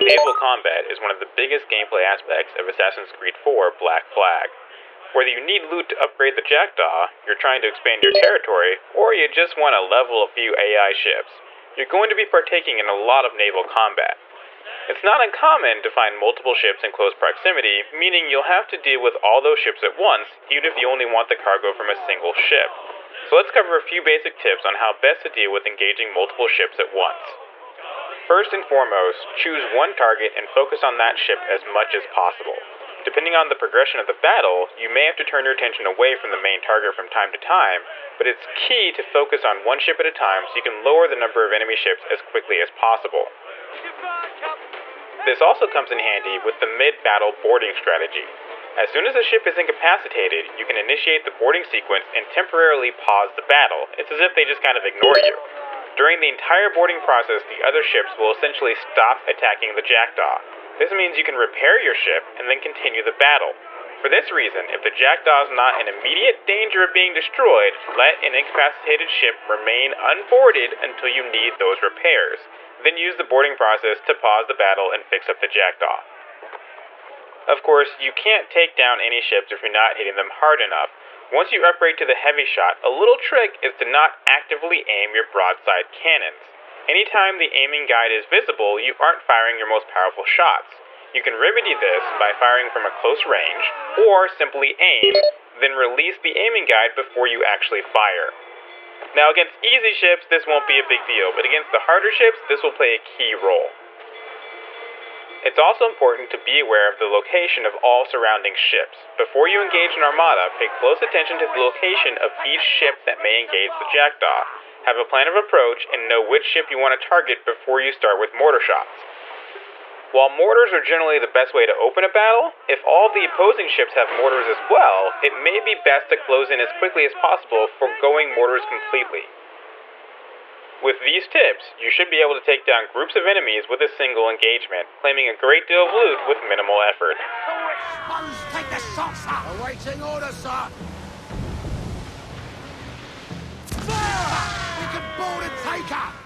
Naval combat is one of the biggest gameplay aspects of Assassin's Creed 4 Black Flag. Whether you need loot to upgrade the Jackdaw, you're trying to expand your territory, or you just want to level a few AI ships, you're going to be partaking in a lot of naval combat. It's not uncommon to find multiple ships in close proximity, meaning you'll have to deal with all those ships at once, even if you only want the cargo from a single ship. So let's cover a few basic tips on how best to deal with engaging multiple ships at once. First and foremost, choose one target and focus on that ship as much as possible. Depending on the progression of the battle, you may have to turn your attention away from the main target from time to time, but it's key to focus on one ship at a time so you can lower the number of enemy ships as quickly as possible. This also comes in handy with the mid-battle boarding strategy. As soon as a ship is incapacitated, you can initiate the boarding sequence and temporarily pause the battle. It's as if they just kind of ignore you. During the entire boarding process, the other ships will essentially stop attacking the Jackdaw. This means you can repair your ship and then continue the battle. For this reason, if the Jackdaw is not in immediate danger of being destroyed, let an incapacitated ship remain unboarded until you need those repairs. Then use the boarding process to pause the battle and fix up the Jackdaw. Of course, you can't take down any ships if you're not hitting them hard enough. Once you upgrade to the heavy shot, a little trick is to not actively aim your broadside cannons. Anytime the aiming guide is visible, you aren't firing your most powerful shots. You can remedy this by firing from a close range, or simply aim, then release the aiming guide before you actually fire. Now against easy ships, this won't be a big deal, but against the harder ships, this will play a key role. It's also important to be aware of the location of all surrounding ships. Before you engage an armada, pay close attention to the location of each ship that may engage the Jackdaw. Have a plan of approach and know which ship you want to target before you start with mortar shots. While mortars are generally the best way to open a battle, if all the opposing ships have mortars as well, it may be best to close in as quickly as possible, foregoing mortars completely. With these tips, you should be able to take down groups of enemies with a single engagement, claiming a great deal of loot with minimal effort. Take the shot, sir! Awaiting orders, sir! Fire! We can board and take her!